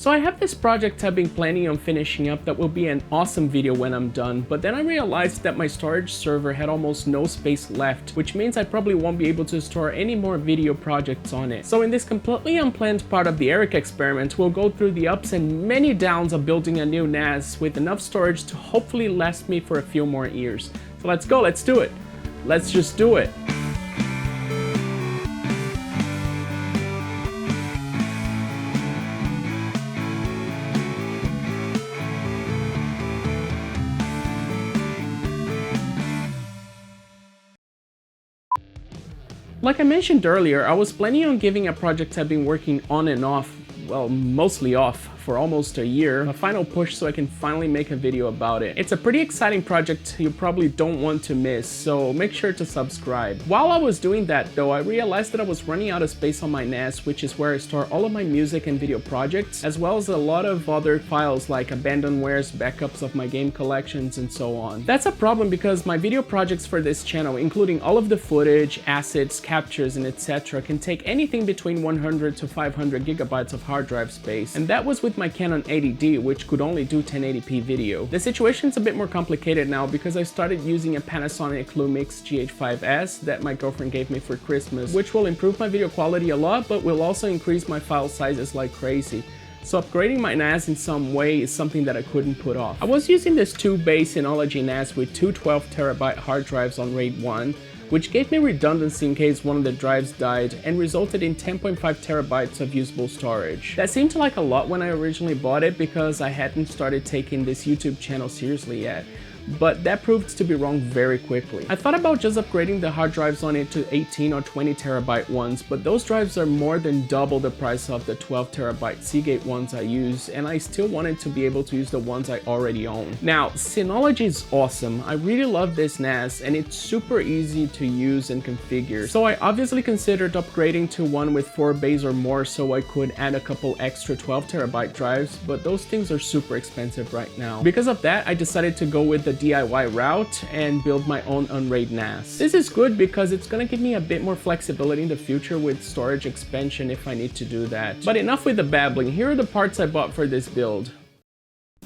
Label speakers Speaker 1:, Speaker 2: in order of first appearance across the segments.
Speaker 1: So I have this project I've been planning on finishing up that will be an awesome video when I'm done, but then I realized that my storage server had almost no space left, which means I probably won't be able to store any more video projects on it. So in this completely unplanned part of the Eric experiment, we'll go through the ups and many downs of building a new NAS with enough storage to hopefully last me for a few more years. So let's go, let's do it. Let's just do it. Like I mentioned earlier, I was planning on giving a project I've been working on and off, well, mostly off, for almost a year, a final push so I can finally make a video about it. It's a pretty exciting project you probably don't want to miss, so make sure to subscribe. While I was doing that though, I realized that I was running out of space on my NAS, which is where I store all of my music and video projects, as well as a lot of other files like abandonwares, backups of my game collections, and so on. That's a problem because my video projects for this channel, including all of the footage, assets, captures, and etc., can take anything between 100 to 500 gigabytes of hard drive space, and that was with my Canon 80D, which could only do 1080p video. The situation's a bit more complicated now because I started using a Panasonic Lumix GH5S that my girlfriend gave me for Christmas, which will improve my video quality a lot, but will also increase my file sizes like crazy. So upgrading my NAS in some way is something that I couldn't put off. I was using this 2-bay Synology NAS with two 12TB hard drives on RAID 1, which gave me redundancy in case one of the drives died and resulted in 10.5 terabytes of usable storage. That seemed like a lot when I originally bought it because I hadn't started taking this YouTube channel seriously yet, but that proved to be wrong very quickly. I thought about just upgrading the hard drives on it to 18 or 20 terabyte ones, but those drives are more than double the price of the 12 terabyte Seagate ones I use, and I still wanted to be able to use the ones I already own. Now, Synology is awesome. I really love this NAS, and it's super easy to use and configure. So I obviously considered upgrading to one with 4 bays or more so I could add a couple extra 12 terabyte drives, but those things are super expensive right now. Because of that, I decided to go with the DIY route and build my own UNRAID NAS. This is good because it's gonna give me a bit more flexibility in the future with storage expansion if I need to do that. But enough with the babbling, here are the parts I bought for this build.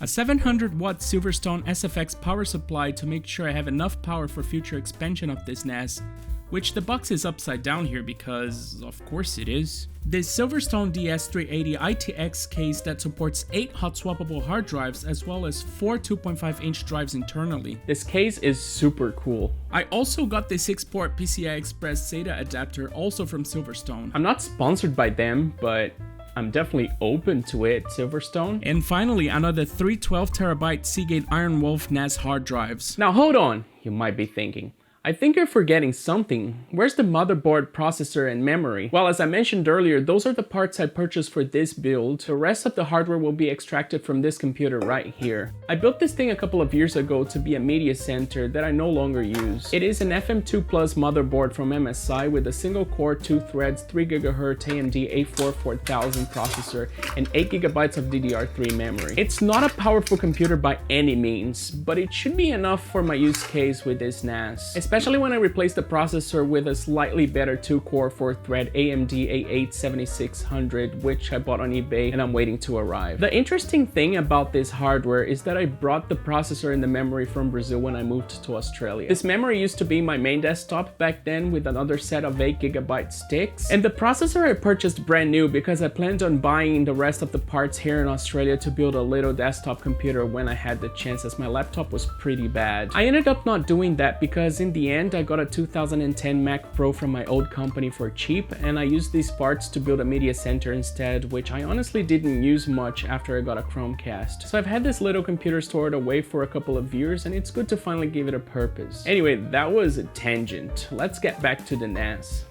Speaker 1: A 700 watt Silverstone SFX power supply to make sure I have enough power for future expansion of this NAS, which the box is upside down here because of course it is. This Silverstone DS380 ITX case that supports 8 hot swappable hard drives as well as 4 2.5-inch drives internally. This case is super cool. I also got this 6-port PCI Express SATA adapter also from Silverstone. I'm not sponsored by them, but I'm definitely open to it, Silverstone. And finally, another 3 12TB Seagate Iron Wolf NAS hard drives. Now hold on, you might be thinking. I think you're forgetting something. Where's the motherboard, processor, and memory? Well, as I mentioned earlier, those are the parts I purchased for this build. The rest of the hardware will be extracted from this computer right here. I built this thing a couple of years ago to be a media center that I no longer use. It is an FM2 Plus motherboard from MSI with a single core, 2 threads, 3 GHz AMD A4 4000 processor, and 8 GB of DDR3 memory. It's not a powerful computer by any means, but it should be enough for my use case with this NAS. Especially when I replaced the processor with a slightly better 2-core 4-thread AMD A8 7600, which I bought on eBay and I'm waiting to arrive. The interesting thing about this hardware is that I brought the processor and the memory from Brazil when I moved to Australia. This memory used to be my main desktop back then with another set of 8 GB sticks, and the processor I purchased brand new because I planned on buying the rest of the parts here in Australia to build a little desktop computer when I had the chance, as my laptop was pretty bad. I ended up not doing that because in the end I got a 2010 Mac Pro from my old company for cheap, and I used these parts to build a media center instead, which I honestly didn't use much after I got a Chromecast. So I've had this little computer stored away for a couple of years and it's good to finally give it a purpose. Anyway, that was a tangent. Let's get back to the NAS.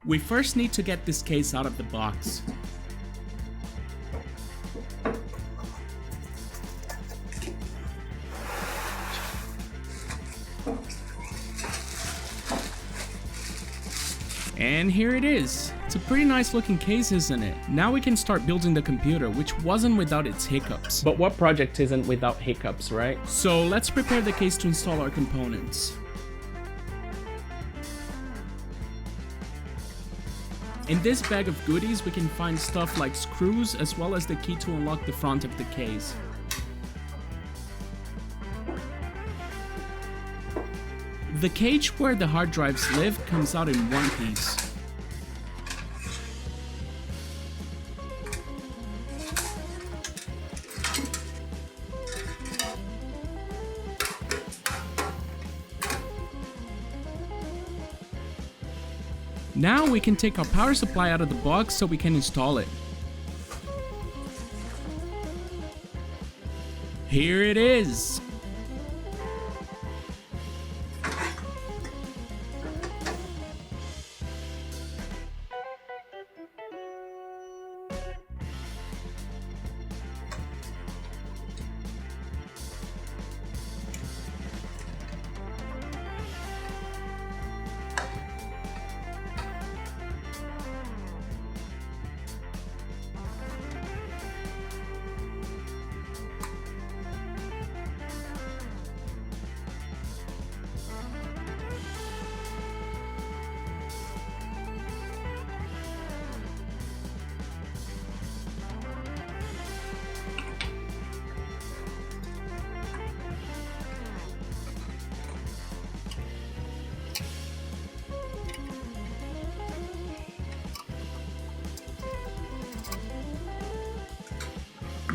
Speaker 1: We first need to get this case out of the box. And here it is. It's a pretty nice looking case, isn't it? Now we can start building the computer, which wasn't without its hiccups. But what project isn't without hiccups, right? So let's prepare the case to install our components. In this bag of goodies, we can find stuff like screws as well as the key to unlock the front of the case. The cage where the hard drives live comes out in one piece. Now we can take our power supply out of the box so we can install it. Here it is!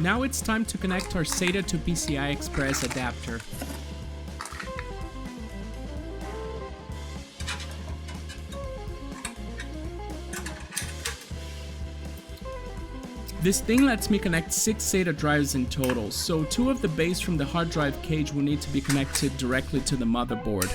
Speaker 1: Now it's time to connect our SATA to PCI Express adapter. This thing lets me connect 6 SATA drives in total, so 2 of the bays from the hard drive cage will need to be connected directly to the motherboard.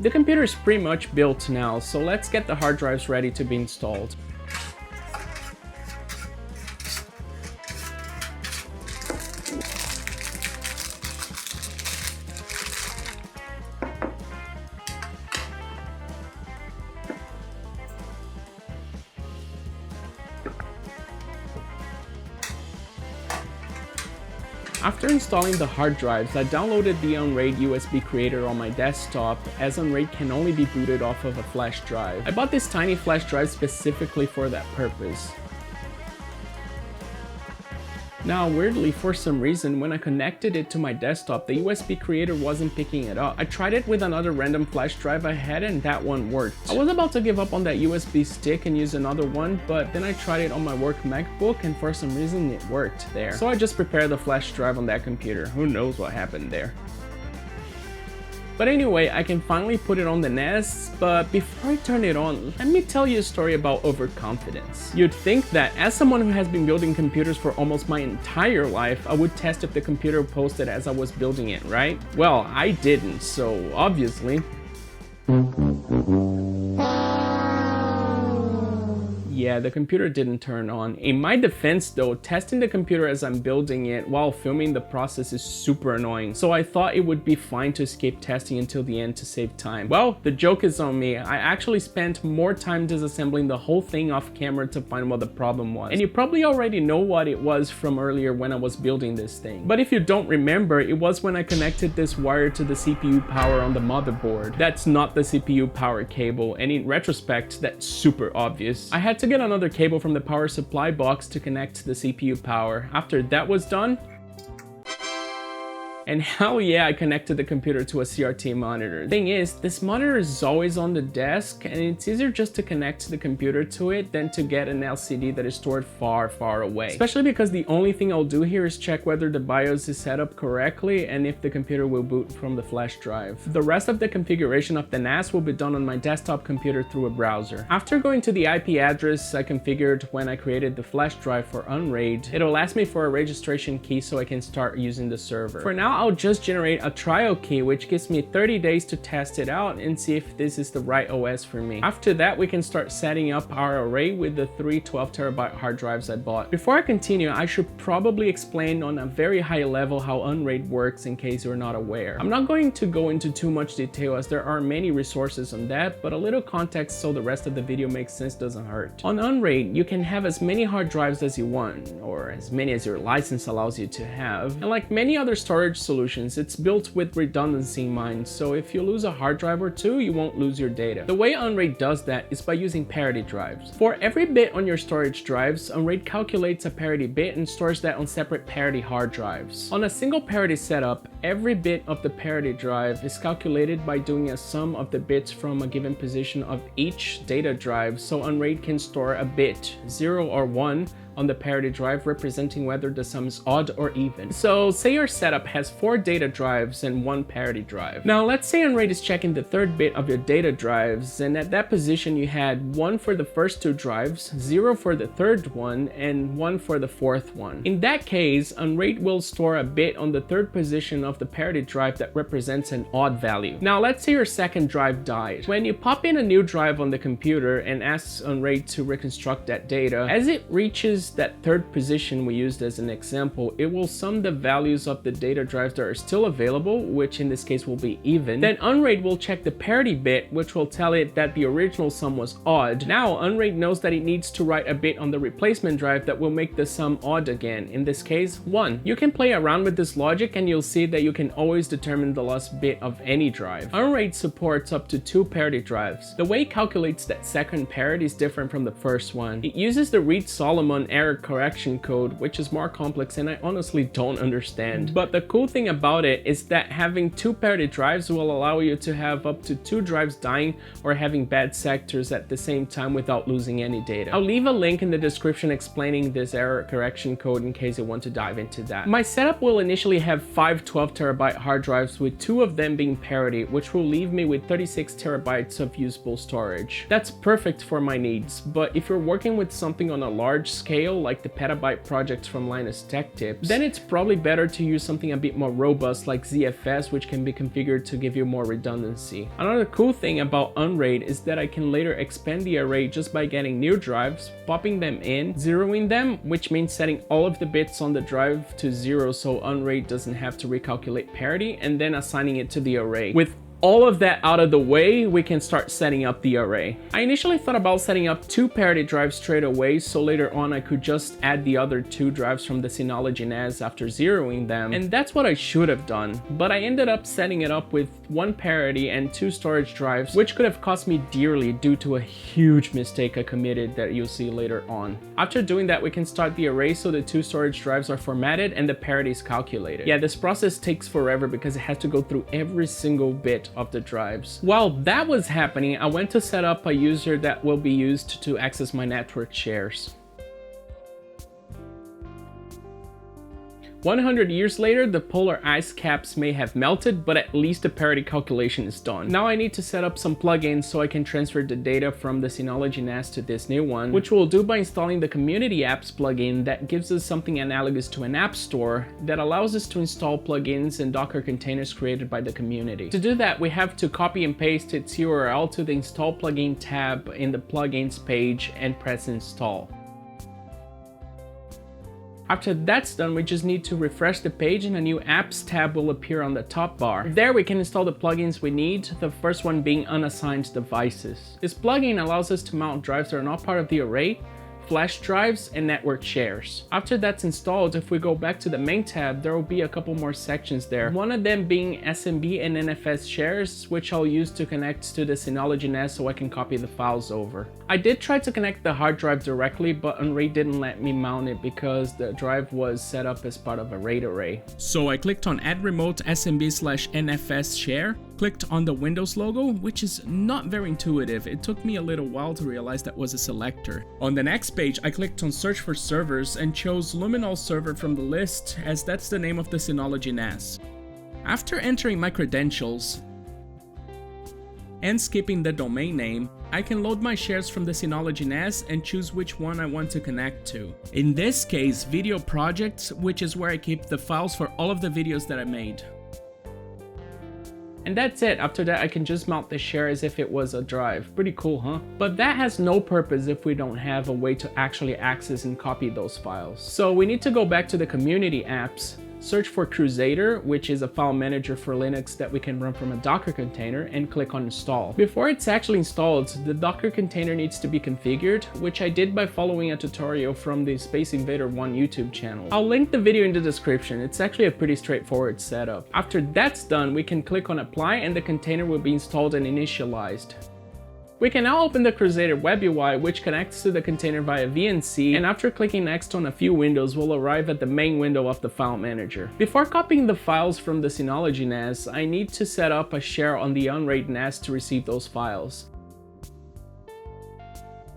Speaker 1: The computer is pretty much built now, so let's get the hard drives ready to be installed. After installing the hard drives, I downloaded the UNRAID USB creator on my desktop, as UNRAID can only be booted off of a flash drive. I bought this tiny flash drive specifically for that purpose. Now, weirdly, for some reason, when I connected it to my desktop, the USB creator wasn't picking it up. I tried it with another random flash drive I had and that one worked. I was about to give up on that USB stick and use another one, but then I tried it on my work MacBook and for some reason it worked there. So I just prepared the flash drive on that computer. Who knows what happened there. But anyway, I can finally put it on the NAS, but before I turn it on, let me tell you a story about overconfidence. You'd think that as someone who has been building computers for almost my entire life, I would test if the computer posted as I was building it, right? Well, I didn't, so obviously. Yeah, the computer didn't turn on. In my defense though, testing the computer as I'm building it while filming the process is super annoying, so I thought it would be fine to escape testing until the end to save time. Well, the joke is on me. I actually spent more time disassembling the whole thing off camera to find what the problem was. And you probably already know what it was from earlier when I was building this thing. But if you don't remember, it was when I connected this wire to the CPU power on the motherboard. That's not the CPU power cable, and in retrospect, that's super obvious. I had to get another cable from the power supply box to connect to the CPU power. After that was done, and hell yeah, I connected the computer to a CRT monitor. Thing is, this monitor is always on the desk, and it's easier just to connect the computer to it than to get an LCD that is stored far, far away. Especially because the only thing I'll do here is check whether the BIOS is set up correctly and if the computer will boot from the flash drive. The rest of the configuration of the NAS will be done on my desktop computer through a browser. After going to the IP address I configured when I created the flash drive for UNRAID, it'll ask me for a registration key so I can start using the server. For now, Now I'll just generate a trial key, which gives me 30 days to test it out and see if this is the right OS for me. After that, we can start setting up our array with the 3 12TB hard drives I bought. Before I continue, I should probably explain on a very high level how UNRAID works in case you're not aware. I'm not going to go into too much detail as there are many resources on that, but a little context so the rest of the video makes sense doesn't hurt. On UNRAID, you can have as many hard drives as you want, or as many as your license allows you to have. And like many other storage solutions, it's built with redundancy in mind, so if you lose a hard drive or two, you won't lose your data. The way UNRAID does that is by using parity drives. For every bit on your storage drives, UNRAID calculates a parity bit and stores that on separate parity hard drives. On a single parity setup, every bit of the parity drive is calculated by doing a sum of the bits from a given position of each data drive, so UNRAID can store a bit, 0 or 1, on the parity drive representing whether the sum is odd or even. So say your setup has 4 data drives and 1 parity drive. Now let's say UNRAID is checking the third bit of your data drives, and at that position you had 1 for the first 2 drives, 0 for the third one, and 1 for the fourth one. In that case, UNRAID will store a bit on the third position of the parity drive that represents an odd value. Now let's say your second drive died. When you pop in a new drive on the computer and ask UNRAID to reconstruct that data, as it reaches that third position we used as an example, it will sum the values of the data drives that are still available, which in this case will be even. Then UNRAID will check the parity bit, which will tell it that the original sum was odd. Now UNRAID knows that it needs to write a bit on the replacement drive that will make the sum odd again, in this case 1. You can play around with this logic and you'll see that you can always determine the lost bit of any drive. UNRAID supports up to 2 parity drives. The way it calculates that second parity is different from the first one. It uses the Reed-Solomon error correction code, which is more complex and I honestly don't understand. But the cool thing about it is that having 2 parity drives will allow you to have up to 2 drives dying or having bad sectors at the same time without losing any data. I'll leave a link in the description explaining this error correction code in case you want to dive into that. My setup will initially have 5 12TB hard drives, with 2 of them being parity, which will leave me with 36 terabytes of usable storage. That's perfect for my needs, but if you're working with something on a large scale like the petabyte projects from Linus Tech Tips, then it's probably better to use something a bit more robust like ZFS, which can be configured to give you more redundancy. Another cool thing about UNRAID is that I can later expand the array just by getting new drives, popping them in, zeroing them, which means setting all of the bits on the drive to 0 so UNRAID doesn't have to recalculate parity, and then assigning it to the array. With all of that out of the way, we can start setting up the array. I initially thought about setting up 2 parity drives straight away, so later on I could just add the other 2 drives from the Synology NAS after zeroing them, and that's what I should have done. But I ended up setting it up with 1 parity and 2 storage drives, which could have cost me dearly due to a huge mistake I committed that you'll see later on. After doing that, we can start the array so the 2 storage drives are formatted and the parity is calculated. Yeah, this process takes forever because it has to go through every single bit of the drives. While that was happening, I went to set up a user that will be used to access my network shares. 100 years later, the polar ice caps may have melted, but at least the parity calculation is done. Now I need to set up some plugins so I can transfer the data from the Synology NAS to this new one, which we'll do by installing the Community Apps plugin that gives us something analogous to an app store that allows us to install plugins and Docker containers created by the community. To do that, we have to copy and paste its URL to the Install Plugin tab in the Plugins page and press Install. After that's done, we just need to refresh the page and a new Apps tab will appear on the top bar. There we can install the plugins we need, the first one being Unassigned Devices. This plugin allows us to mount drives that are not part of the array, flash drives, and network shares. After that's installed, if we go back to the main tab, there will be a couple more sections there. One of them being SMB and NFS shares, which I'll use to connect to the Synology NAS so I can copy the files over. I did try to connect the hard drive directly, but UNRAID didn't let me mount it because the drive was set up as part of a RAID array. So I clicked on Add Remote SMB/NFS Share, clicked on the Windows logo, which is not very intuitive. It took me a little while to realize that was a selector. On the next page, I clicked on Search for Servers and chose Luminol Server from the list, as that's the name of the Synology NAS. After entering my credentials and skipping the domain name, I can load my shares from the Synology NAS and choose which one I want to connect to. In this case, video projects, which is where I keep the files for all of the videos that I made. And that's it. After that, I can just mount the share as if it was a drive. Pretty cool, huh? But that has no purpose if we don't have a way to actually access and copy those files. So we need to go back to the community apps, search for Crusader, which is a file manager for Linux that we can run from a Docker container, and click on install. Before it's actually installed, the Docker container needs to be configured, which I did by following a tutorial from the Space Invader 1 YouTube channel. I'll link the video in the description. It's actually a pretty straightforward setup. After that's done, we can click on apply and the container will be installed and initialized. We can now open the Crusader web UI, which connects to the container via VNC, and after clicking next on a few windows, we'll arrive at the main window of the file manager. Before copying the files from the Synology NAS, I need to set up a share on the UNRAID NAS to receive those files.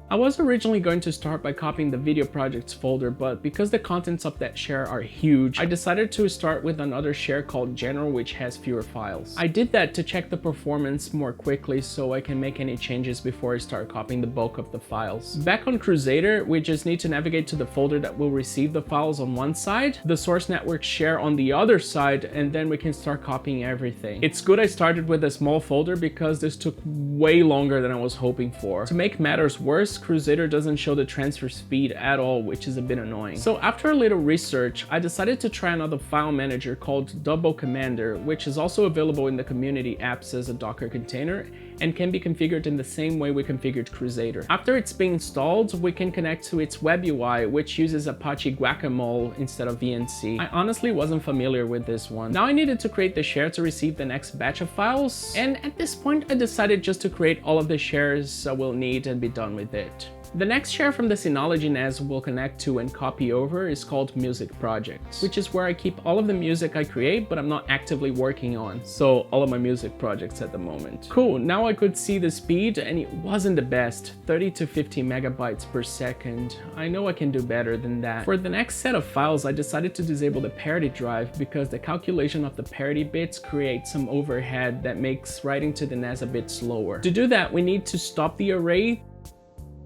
Speaker 1: I was originally going to start by copying the video projects folder, but because the contents of that share are huge, I decided to start with another share called General, which has fewer files. I did that to check the performance more quickly so I can make any changes before I start copying the bulk of the files. Back on Crusader, we just need to navigate to the folder that will receive the files on one side, the source network share on the other side, and then we can start copying everything. It's good I started with a small folder because this took way longer than I was hoping for. To make matters worse, Crusader doesn't show the transfer speed at all, which is a bit annoying. So after a little research, I decided to try another file manager called Double Commander, which is also available in the community apps as a Docker container and can be configured in the same way we configured Crusader. After it's been installed, we can connect to its web UI, which uses Apache Guacamole instead of VNC. I honestly wasn't familiar with this one. Now I needed to create the share to receive the next batch of files, and at this point I decided just to create all of the shares I will need and be done with it. The next share from the Synology NAS we'll connect to and copy over is called Music Projects, which is where I keep all of the music I create but I'm not actively working on, so all of my music projects at the moment. Cool, now I could see the speed and it wasn't the best, 30 to 50 megabytes per second. I know I can do better than that. For the next set of files, I decided to disable the parity drive because the calculation of the parity bits creates some overhead that makes writing to the NAS a bit slower. To do that, we need to stop the array.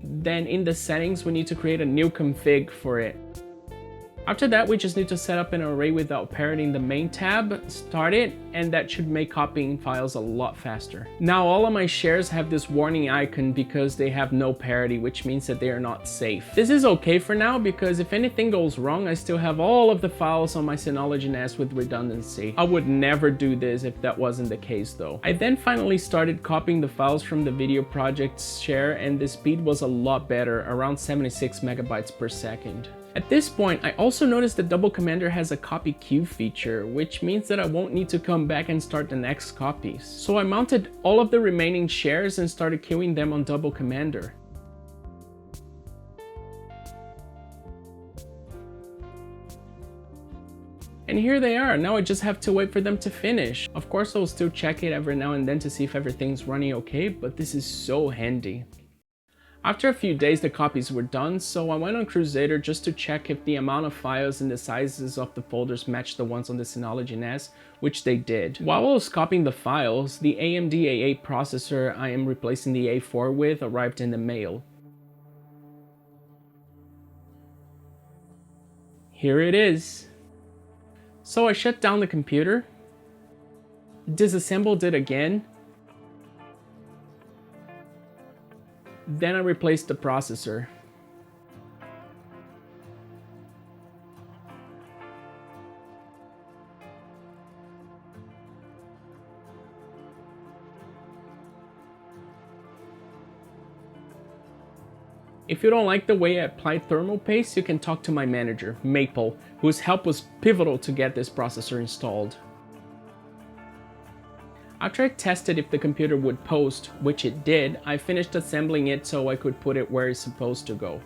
Speaker 1: Then in the settings, we need to create a new config for it. After that, we just need to set up an array without parity in the main tab, start it, and that should make copying files a lot faster. Now all of my shares have this warning icon because they have no parity, which means that they are not safe. This is okay for now because if anything goes wrong, I still have all of the files on my Synology NAS with redundancy. I would never do this if that wasn't the case though. I then finally started copying the files from the video projects share and the speed was a lot better, around 76 megabytes per second. At this point, I also noticed that Double Commander has a copy queue feature, which means that I won't need to come back and start the next copies. So I mounted all of the remaining shares and started queuing them on Double Commander. And here they are. Now I just have to wait for them to finish. Of course, I'll still check it every now and then to see if everything's running okay, but this is so handy. After a few days, the copies were done, so I went on Crusader just to check if the amount of files and the sizes of the folders matched the ones on the Synology NAS, which they did. While I was copying the files, the AMD A8 processor I am replacing the A4 with arrived in the mail. Here it is. So I shut down the computer, disassembled it again, then I replaced the processor. If you don't like the way I applied thermal paste, you can talk to my manager, Maple, whose help was pivotal to get this processor installed. After I tested if the computer would post, which it did, I finished assembling it so I could put it where it's supposed to go.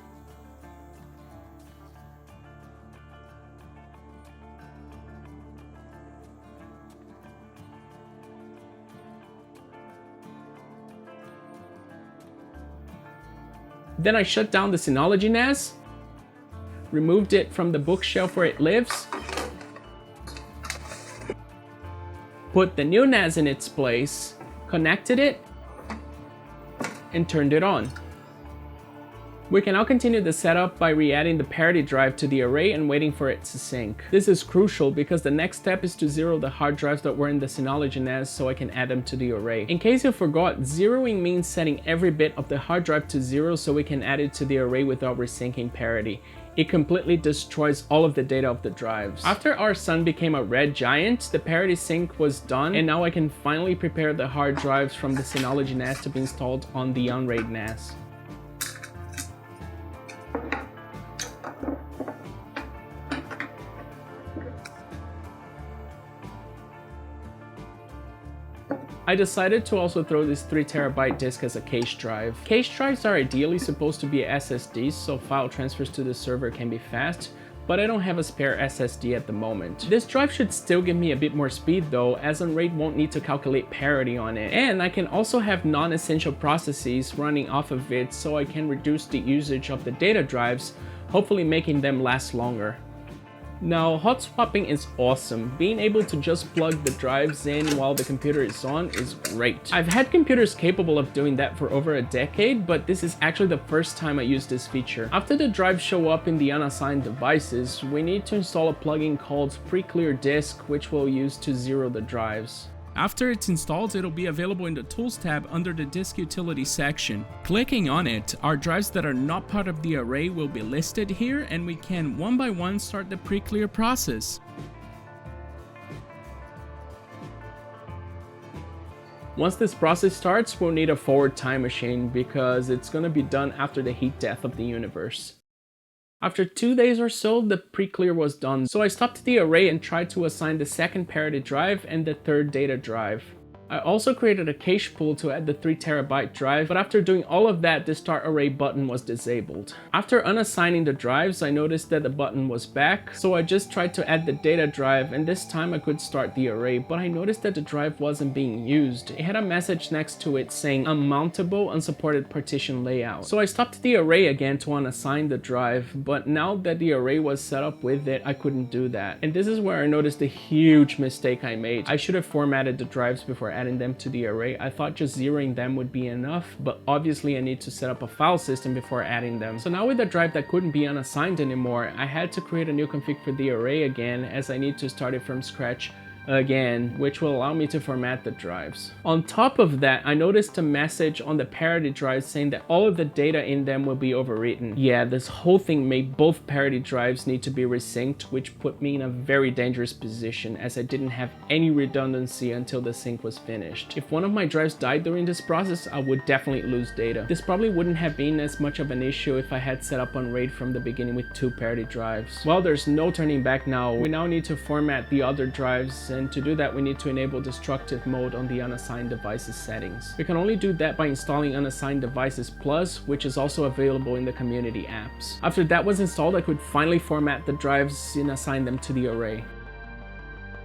Speaker 1: Then I shut down the Synology NAS, removed it from the bookshelf where it lives, put the new NAS in its place, connected it, and turned it on. We can now continue the setup by re-adding the parity drive to the array and waiting for it to sync. This is crucial because the next step is to zero the hard drives that were in the Synology NAS so I can add them to the array. In case you forgot, zeroing means setting every bit of the hard drive to 0 so we can add it to the array without resyncing parity. It completely destroys all of the data of the drives. After our sun became a red giant, the parity sync was done, and now I can finally prepare the hard drives from the Synology NAS to be installed on the UNRAID NAS. I decided to also throw this 3TB disk as a cache drive. Cache drives are ideally supposed to be SSDs so file transfers to the server can be fast, but I don't have a spare SSD at the moment. This drive should still give me a bit more speed though, as UNRAID won't need to calculate parity on it. And I can also have non-essential processes running off of it so I can reduce the usage of the data drives, hopefully making them last longer. Now, hot swapping is awesome. Being able to just plug the drives in while the computer is on is great. I've had computers capable of doing that for over a decade, but this is actually the first time I used this feature. After the drives show up in the unassigned devices, we need to install a plugin called Pre-Clear Disk, which we'll use to zero the drives.
Speaker 2: After it's installed, it'll be available in the Tools tab under the Disk Utility section. Clicking on it, our drives that are not part of the array will be listed here, and we can one by one start the pre-clear process.
Speaker 1: Once this process starts, we'll need a forward time machine because it's going to be done after the heat death of the universe. After 2 days or so, the pre-clear was done, so I stopped the array and tried to assign the second parity drive and the third data drive. I also created a cache pool to add the 3TB drive, but after doing all of that, the start array button was disabled. After unassigning the drives, I noticed that the button was back, so I just tried to add the data drive, and this time I could start the array, but I noticed that the drive wasn't being used. It had a message next to it saying unmountable unsupported partition layout. So I stopped the array again to unassign the drive, but now that the array was set up with it, I couldn't do that. And this is where I noticed the huge mistake I made. I should have formatted the drives before adding them to the array. I thought just zeroing them would be enough, but obviously I need to set up a file system before adding them. So now with a drive that couldn't be unassigned anymore, I had to create a new config for the array again, as I need to start it from scratch again, which will allow me to format the drives. On top of that, I noticed a message on the parity drives saying that all of the data in them will be overwritten. Yeah, this whole thing made both parity drives need to be resynced, which put me in a very dangerous position as I didn't have any redundancy until the sync was finished. If one of my drives died during this process, I would definitely lose data. This probably wouldn't have been as much of an issue if I had set up UNRAID from the beginning with 2 parity drives. Well, there's no turning back now. We now need to format the other drives, and to do that we need to enable destructive mode on the unassigned devices settings. We can only do that by installing Unassigned Devices Plus, which is also available in the community apps. After that was installed, I could finally format the drives and assign them to the array.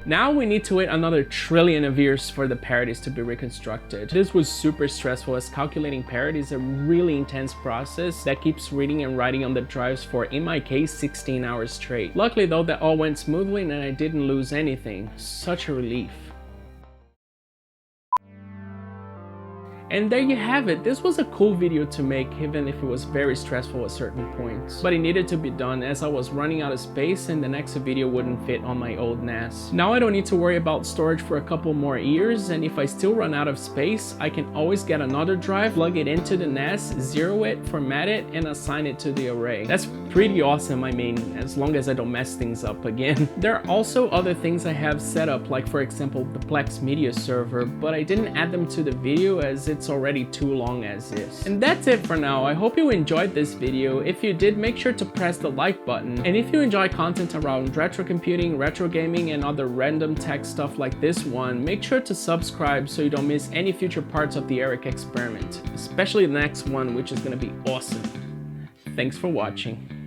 Speaker 1: Now we need to wait another trillion of years for the parities to be reconstructed. This was super stressful as calculating parity is a really intense process that keeps reading and writing on the drives for, in my case, 16 hours straight. Luckily though, that all went smoothly and I didn't lose anything. Such a relief. And there you have it. This was a cool video to make, even if it was very stressful at certain points. But it needed to be done as I was running out of space and the next video wouldn't fit on my old NAS. Now I don't need to worry about storage for a couple more years, and if I still run out of space, I can always get another drive, plug it into the NAS, zero it, format it, and assign it to the array. That's pretty awesome, I mean, as long as I don't mess things up again. There are also other things I have set up, like for example the Plex media server, but I didn't add them to the video as it's already too long as is. And that's it for now. I hope you enjoyed this video. If you did, make sure to press the like button. And if you enjoy content around retro computing, retro gaming, and other random tech stuff like this one, make sure to subscribe so you don't miss any future parts of the Eric experiment, especially the next one, which is going to be awesome. Thanks for watching.